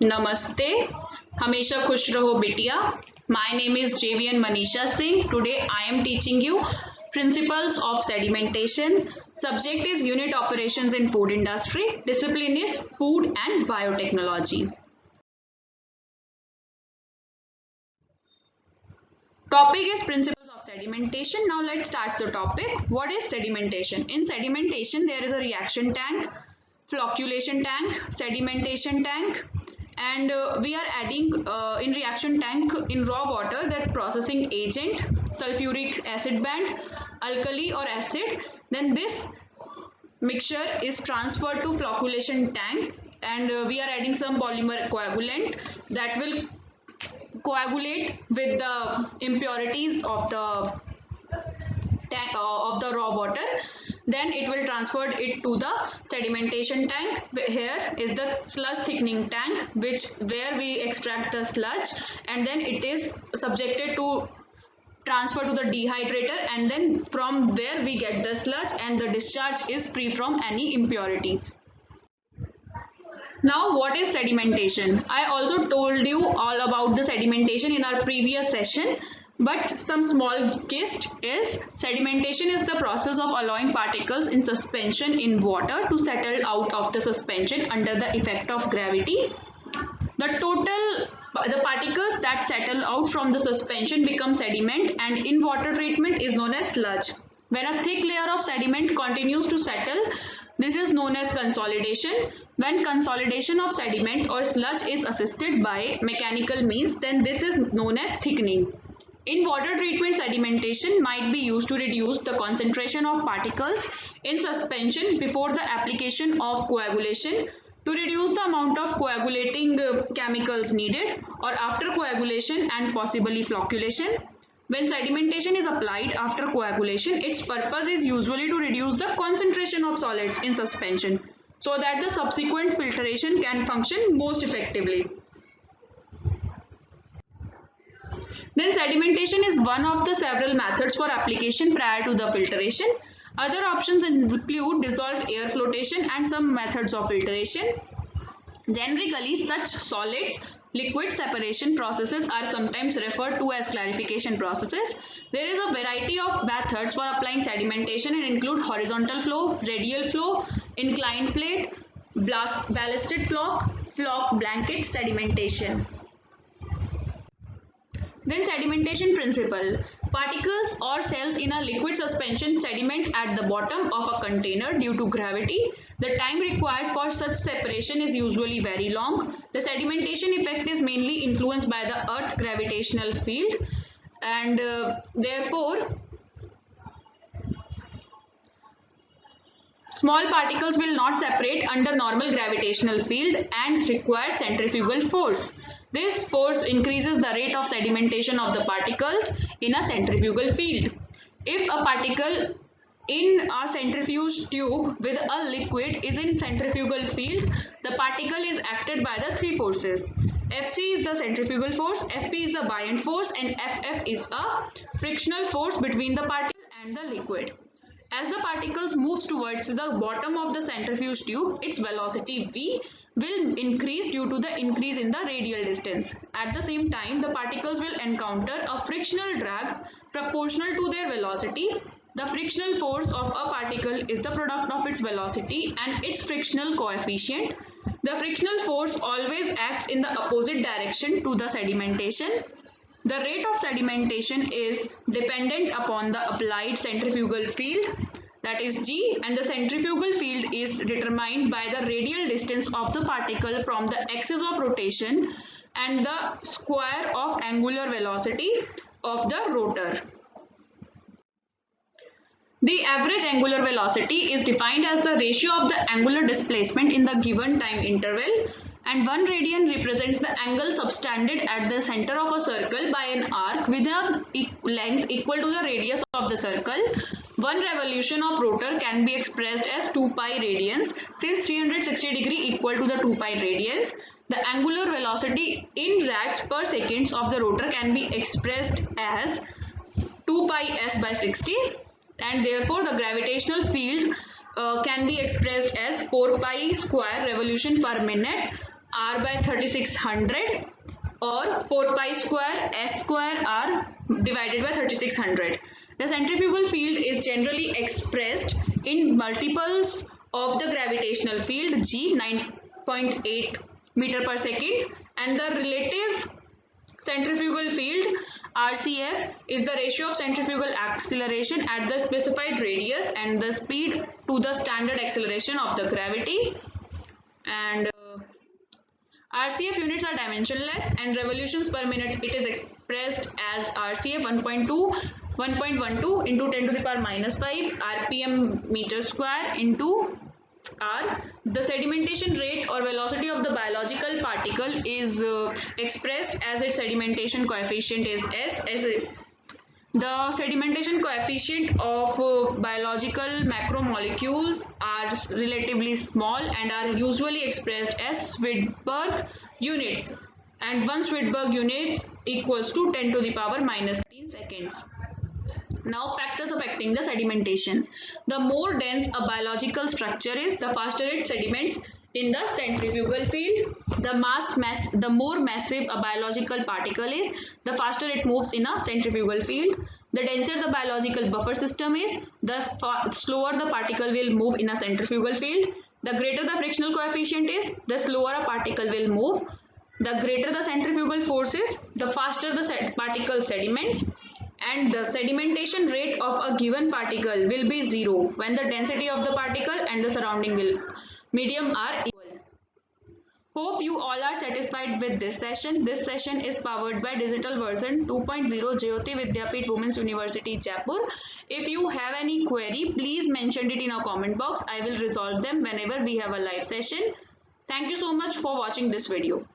Namaste. हमेशा खुश रहो बिटिया. My name is JVN Manisha Singh. Today I am teaching you principles of sedimentation. Subject is unit operations in food industry. Discipline is food and biotechnology. Topic is principles of sedimentation. Now let's start the topic. What is sedimentation? In sedimentation there is a reaction tank, flocculation tank, sedimentation tank, and we are adding in reaction tank in raw water that processing agent, sulfuric acid band, alkali or acid. Then this mixture is transferred to flocculation tank, and we are adding some polymer coagulant that will coagulate with the impurities of the tank of the raw water. Then it will transfer it to the sedimentation tank. Here is the sludge thickening tank, which where we extract the sludge, and then it is subjected to transfer to the dehydrator, and then from where we get the sludge, and the discharge is free from any impurities. Now, what is sedimentation? I also told you all about the sedimentation in our previous session, but some small gist is sedimentation is the process of allowing particles in suspension in water to settle out of the suspension under the effect of gravity. The particles that settle out from the suspension become sediment, and in water treatment is known as sludge. When a thick layer of sediment continues to settle, this is known as consolidation. When consolidation of sediment or sludge is assisted by mechanical means, then this is known as thickening. In water treatment, sedimentation might be used to reduce the concentration of particles in suspension before the application of coagulation, to reduce the amount of coagulating chemicals needed, or after coagulation and possibly flocculation. When sedimentation is applied after coagulation, its purpose is usually to reduce the concentration of solids in suspension so that the subsequent filtration can function most effectively. Then sedimentation is one of the several methods for application prior to the filtration. Other options include dissolved air flotation and some methods of filtration. Generically, such solids liquid separation processes are sometimes referred to as clarification processes. There is a variety of methods for applying sedimentation and include horizontal flow, radial flow, inclined plate, ballasted flock, blanket sedimentation. Then sedimentation principle. Particles or cells in a liquid suspension sediment at the bottom of a container due to gravity. The time required for such separation is usually very long. The sedimentation effect is mainly influenced by the Earth's gravitational field, and therefore small particles will not separate under normal gravitational field and require centrifugal force. This force increases the rate of sedimentation of the particles in a centrifugal field. If a particle in a centrifuge tube with a liquid is in centrifugal field, the particle is acted by the three forces. Fc is the centrifugal force, Fp is the buoyant force, and Ff is a frictional force between the particle and the liquid. As the particles moves towards the bottom of the centrifuge tube, its velocity v will increase due to the increase in the radial distance. At the same time, the particles will encounter a frictional drag proportional to their velocity. The frictional force of a particle is the product of its velocity and its frictional coefficient. The frictional force always acts in the opposite direction to the sedimentation. The rate of sedimentation is dependent upon the applied centrifugal field, that is G, and the centrifugal field is determined by the radial distance of the particle from the axis of rotation and the square of angular velocity of the rotor. The average angular velocity is defined as the ratio of the angular displacement in the given time interval, and 1 radian represents the angle subtended at the center of a circle by an arc with a length equal to the radius of the circle. One revolution of rotor can be expressed as 2 pi radians, since 360 degree equal to the 2 pi radians. The angular velocity in rads per seconds of the rotor can be expressed as 2 pi s by 60, and therefore the gravitational field can be expressed as 4 pi square revolution per minute r by 3600 or 4 pi square s square r divided by 3600. The centrifugal field is generally expressed in multiples of the gravitational field g 9.8 meter per second, and the relative centrifugal field RCF is the ratio of centrifugal acceleration at the specified radius and the speed to the standard acceleration of the gravity. And RCF units are dimensionless, and revolutions per minute it is expressed as RCF 1.12 into 10 to the power minus 5 RPM meter square into R. The sedimentation rate or velocity of the biological particle is expressed as its sedimentation coefficient is S. The sedimentation coefficient of biological macromolecules are relatively small and are usually expressed as Swedberg units, and 1 Swedberg units equals to 10 to the power minus 13 seconds. Now, factors affecting the sedimentation. The more dense a biological structure is, the faster it sediments in the centrifugal field. The more massive a biological particle is, the faster it moves in a centrifugal field. The denser the biological buffer system is, the slower the particle will move in a centrifugal field. The greater the frictional coefficient is, the slower a particle will move. The greater the centrifugal force is, the faster the particle sediments. And the sedimentation rate of a given particle will be 0 when the density of the particle and the surrounding medium are equal. Hope you all are satisfied with this session. This session is powered by digital version 2.0 Jyoti Vidyapeeth Women's University Jaipur. If you have any query, please mention it in our comment box. I will resolve them whenever we have a live session. Thank you so much for watching this video.